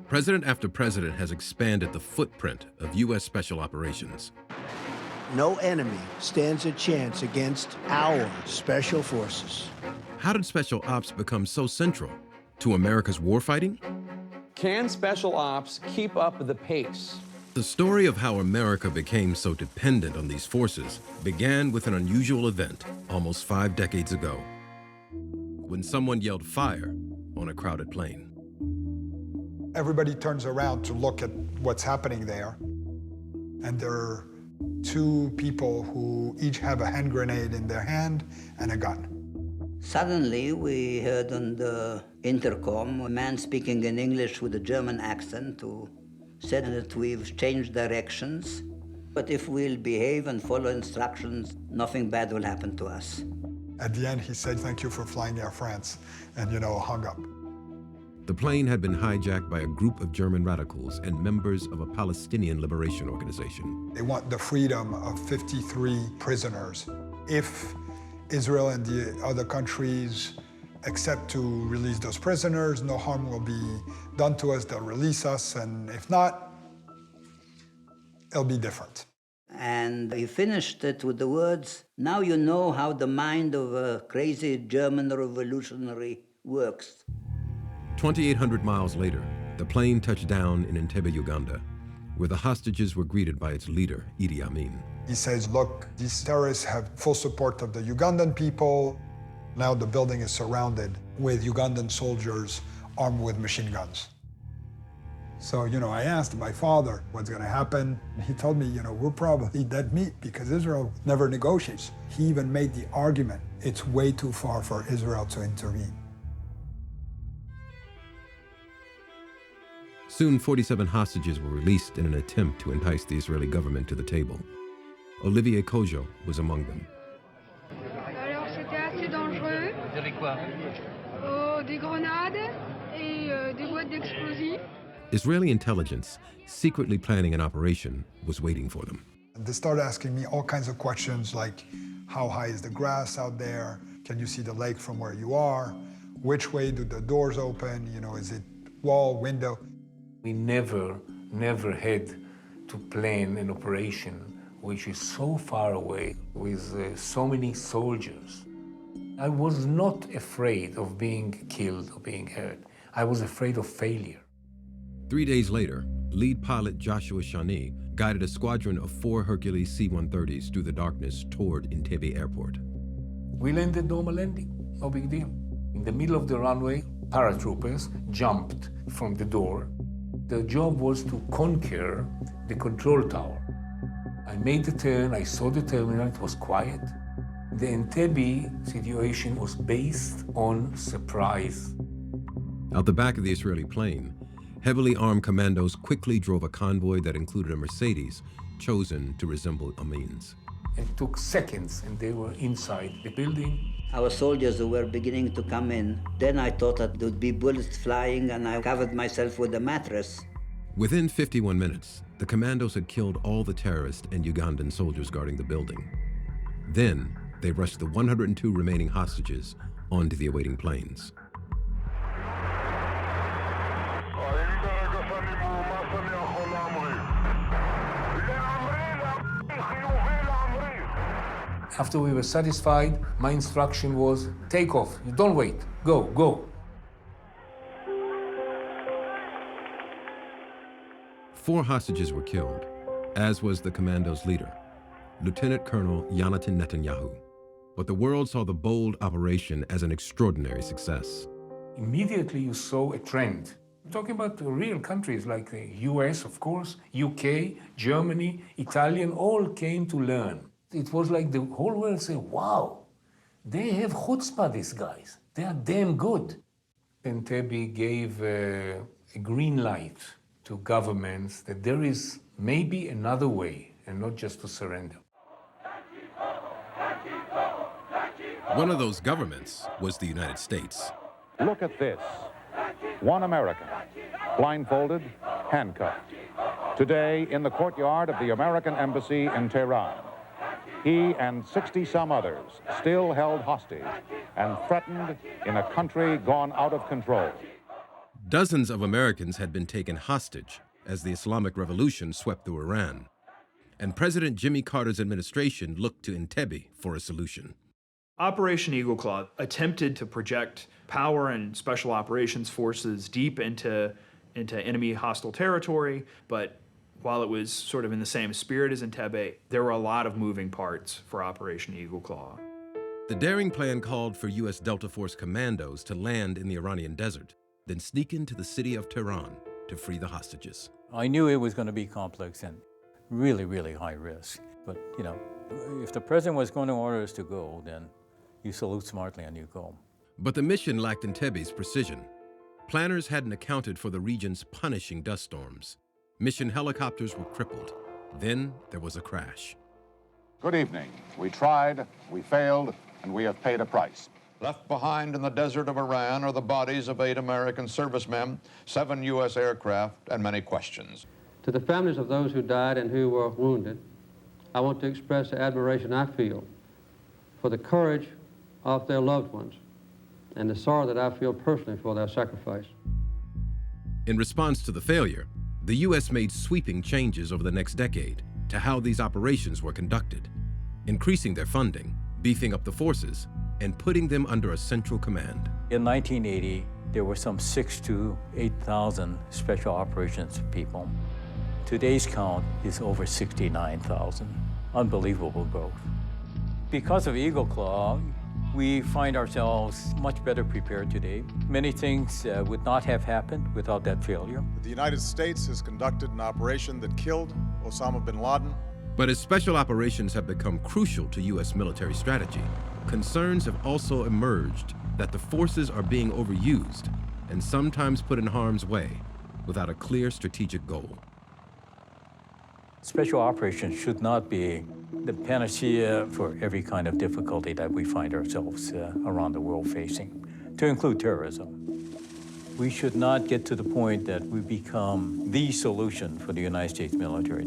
President after president has expanded the footprint of U.S. special operations. No enemy stands a chance against our special forces. How did special ops become so central to America's warfighting? Can special ops keep up the pace? The story of how America became so dependent on these forces began with an unusual event almost 5 decades ago, when someone yelled fire on a crowded plane. Everybody turns around to look at what's happening there, and there are 2 people who each have a hand grenade in their hand and a gun. Suddenly, we heard on the intercom a man speaking in English with a German accent who said that we've changed directions, but if we'll behave and follow instructions, nothing bad will happen to us. At the end, he said, "Thank you for flying Air France," and, hung up. The plane had been hijacked by a group of German radicals and members of a Palestinian liberation organization. They want the freedom of 53 prisoners. If Israel and the other countries accept to release those prisoners, no harm will be done to us, they'll release us, and if not, it'll be different. And he finished it with the words, "Now you know how the mind of a crazy German revolutionary works." 2,800 miles later, the plane touched down in Entebbe, Uganda, where the hostages were greeted by its leader, Idi Amin. He says, "Look, these terrorists have full support of the Ugandan people." Now the building is surrounded with Ugandan soldiers armed with machine guns. So, I asked my father what's going to happen. He told me, we're probably dead meat because Israel never negotiates. He even made the argument, it's way too far for Israel to intervene. Soon, 47 hostages were released in an attempt to entice the Israeli government to the table. Olivier Kojo was among them. Alors c'était assez dangereux. Vous avez quoi? Des grenades et des boîtes d'explosifs. Israeli intelligence, secretly planning an operation, was waiting for them. They started asking me all kinds of questions like, how high is the grass out there? Can you see the lake from where you are? Which way do the doors open? Is it wall, window? We never had to plan an operation which is so far away with so many soldiers. I was not afraid of being killed or being hurt. I was afraid of failure. 3 days later, lead pilot Joshua Shani guided a squadron of 4 Hercules C-130s through the darkness toward Entebbe Airport. We landed normal landing, no big deal. In the middle of the runway, paratroopers jumped from the door. The job was to conquer the control tower. I made the turn, I saw the terminal, it was quiet. The Entebbe situation was based on surprise. Out the back of the Israeli plane, heavily armed commandos quickly drove a convoy that included a Mercedes chosen to resemble Amin's. It took seconds and they were inside the building. Our soldiers were beginning to come in. Then I thought that there would be bullets flying and I covered myself with a mattress. Within 51 minutes, the commandos had killed all the terrorists and Ugandan soldiers guarding the building. Then, they rushed the 102 remaining hostages onto the awaiting planes. After we were satisfied, my instruction was, take off, you don't wait, go. 4 hostages were killed, as was the commando's leader, Lieutenant Colonel Yonatan Netanyahu. But the world saw the bold operation as an extraordinary success. Immediately you saw a trend. I'm talking about real countries like the US, of course, UK, Germany, Italian, all came to learn. It was like the whole world said, wow, they have chutzpah, these guys. They are damn good. Entebbe gave a green light to governments that there is maybe another way and not just to surrender. One of those governments was the United States. Look at this. One American, blindfolded, handcuffed. Today, in the courtyard of the American Embassy in Tehran, he and 60-some others still held hostage and threatened in a country gone out of control. Dozens of Americans had been taken hostage as the Islamic Revolution swept through Iran, and President Jimmy Carter's administration looked to Entebbe for a solution. Operation Eagle Claw attempted to project power and special operations forces deep into enemy hostile territory, but while it was sort of in the same spirit as Entebbe, there were a lot of moving parts for Operation Eagle Claw. The daring plan called for U.S. Delta Force commandos to land in the Iranian desert, then sneak into the city of Tehran to free the hostages. I knew it was going to be complex and really, really high risk. But, if the president was going to order us to go, then you salute smartly and you go. But the mission lacked Entebbe's precision. Planners hadn't accounted for the region's punishing dust storms. Mission helicopters were crippled. Then there was a crash. Good evening. We tried, we failed, and we have paid a price. Left behind in the desert of Iran are the bodies of 8 American servicemen, 7 U.S. aircraft, and many questions. To the families of those who died and who were wounded, I want to express the admiration I feel for the courage of their loved ones and the sorrow that I feel personally for their sacrifice. In response to the failure, the U.S. made sweeping changes over the next decade to how these operations were conducted, increasing their funding, beefing up the forces, and putting them under a central command. In 1980, there were some 6,000 to 8,000 special operations people. Today's count is over 69,000. Unbelievable growth. Because of Eagle Claw, we find ourselves much better prepared today. Many things would not have happened without that failure. The United States has conducted an operation that killed Osama bin Laden. But as special operations have become crucial to U.S. military strategy, concerns have also emerged that the forces are being overused and sometimes put in harm's way without a clear strategic goal. Special operations should not be the panacea for every kind of difficulty that we find ourselves around the world facing, to include terrorism. We should not get to the point that we become the solution for the United States military.